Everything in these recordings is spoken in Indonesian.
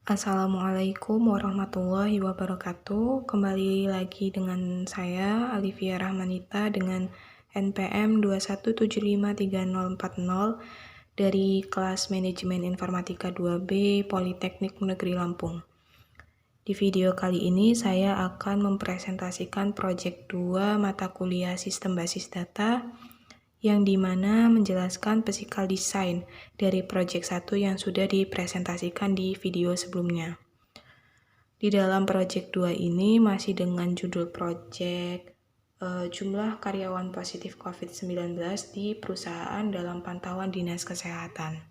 Assalamualaikum warahmatullahi wabarakatuh. Kembali lagi dengan saya, Alivia Rahmanita, dengan NPM 2175340 dari kelas Manajemen Informatika 2B Politeknik Negeri Lampung. Di video kali ini saya akan mempresentasikan proyek 2 mata kuliah Sistem Basis Data yang dimana menjelaskan physical design dari proyek 1 yang sudah dipresentasikan di video sebelumnya. Di dalam proyek 2 ini masih dengan judul proyek jumlah karyawan positif COVID-19 di perusahaan dalam pantauan Dinas Kesehatan.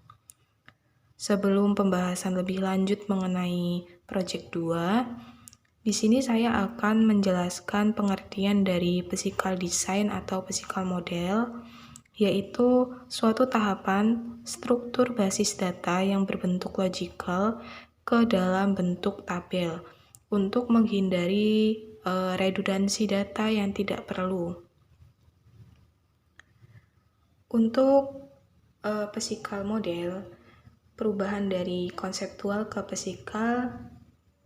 Sebelum pembahasan lebih lanjut mengenai proyek 2, di sini saya akan menjelaskan pengertian dari physical design atau physical model, yaitu suatu tahapan struktur basis data yang berbentuk logical ke dalam bentuk tabel untuk menghindari redundansi data yang tidak perlu. Untuk physical model, perubahan dari konseptual ke physical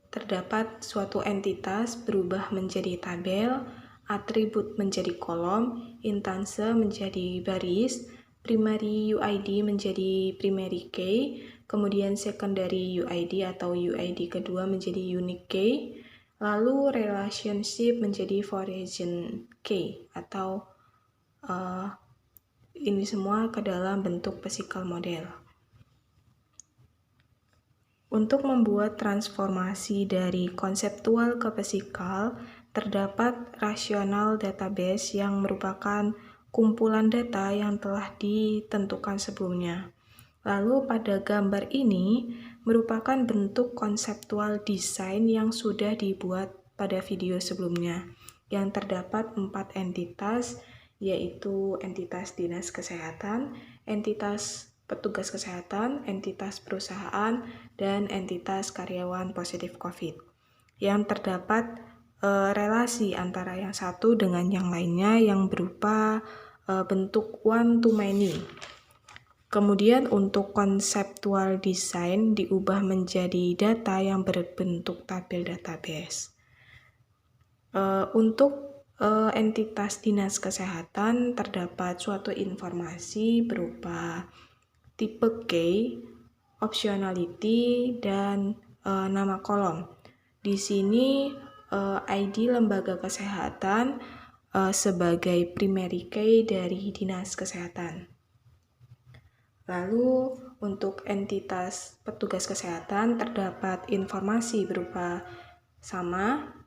terdapat suatu entitas berubah menjadi tabel, atribut menjadi kolom, instanse menjadi baris, primary UID menjadi primary key, kemudian secondary UID atau UID kedua menjadi unique key, lalu relationship menjadi foreign key atau ini semua ke dalam bentuk physical model. Untuk membuat transformasi dari konseptual ke physical, terdapat rasional database yang merupakan kumpulan data yang telah ditentukan sebelumnya. Lalu pada gambar ini merupakan bentuk konseptual desain yang sudah dibuat pada video sebelumnya, yang terdapat 4 entitas, yaitu entitas Dinas Kesehatan, entitas petugas kesehatan, entitas perusahaan, dan entitas karyawan positif COVID. Yang terdapat relasi antara yang satu dengan yang lainnya yang berupa bentuk one to many. Kemudian untuk konseptual design diubah menjadi data yang berbentuk tabel database. Untuk entitas Dinas Kesehatan terdapat suatu informasi berupa tipe key, optionality, dan nama kolom. Di sini ID lembaga kesehatan sebagai primary key dari Dinas Kesehatan. Lalu untuk entitas petugas kesehatan terdapat informasi berupa sama,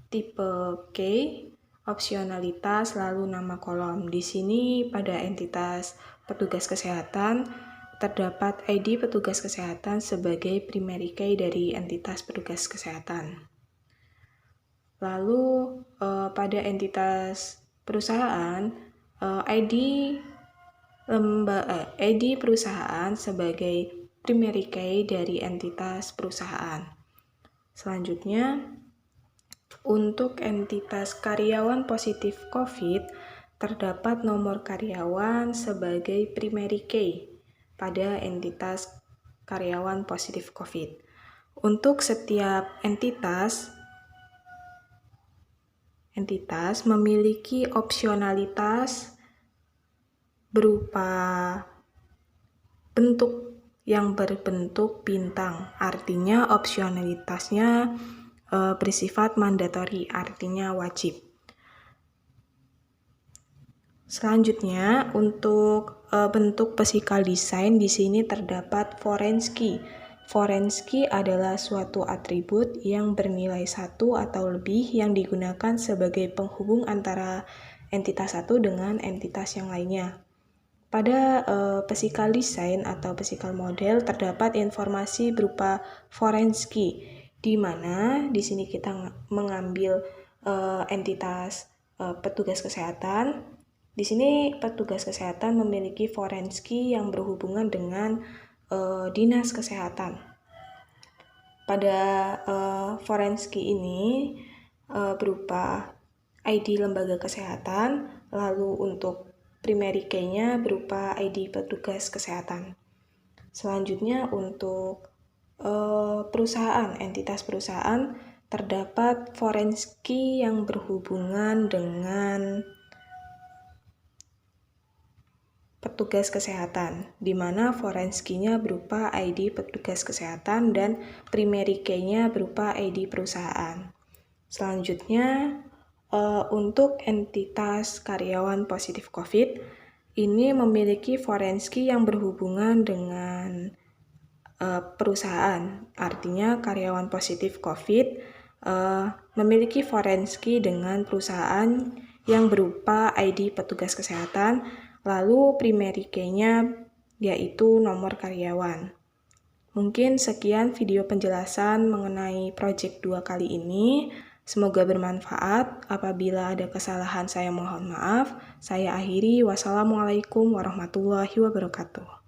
tipe key, opsionalitas, lalu nama kolom. Di sini pada entitas petugas kesehatan terdapat ID petugas kesehatan sebagai primary key dari entitas petugas kesehatan. Lalu pada entitas perusahaan ID perusahaan sebagai primary key dari entitas perusahaan. Selanjutnya, untuk entitas karyawan positif COVID, terdapat nomor karyawan sebagai primary key pada entitas karyawan positif COVID. Untuk setiap entitas memiliki opsionalitas berupa bentuk yang berbentuk bintang. Artinya opsionalitasnya bersifat mandatory, artinya wajib. Selanjutnya, untuk bentuk physical design di sini terdapat foreign key. Foreign key adalah suatu atribut yang bernilai 1 atau lebih yang digunakan sebagai penghubung antara entitas satu dengan entitas yang lainnya. Pada physical design atau physical model terdapat informasi berupa foreign key, di mana di sini kita mengambil entitas petugas kesehatan. Di sini petugas kesehatan memiliki foreign key yang berhubungan dengan Dinas Kesehatan. Pada foreign key ini berupa ID lembaga kesehatan, lalu untuk primary key-nya berupa ID petugas kesehatan. Selanjutnya untuk perusahaan, entitas perusahaan, terdapat foreign key yang berhubungan dengan petugas kesehatan, di mana foreign key-nya berupa ID petugas kesehatan dan primary key-nya berupa ID perusahaan. Selanjutnya, untuk entitas karyawan positif COVID, ini memiliki foreign key yang berhubungan dengan perusahaan. Artinya karyawan positif COVID memiliki foreign key dengan perusahaan yang berupa ID petugas kesehatan, lalu primary key-nya yaitu nomor karyawan. Mungkin sekian video penjelasan mengenai project 2 kali ini. Semoga bermanfaat. Apabila ada kesalahan saya mohon maaf. Saya akhiri. Wassalamualaikum warahmatullahi wabarakatuh.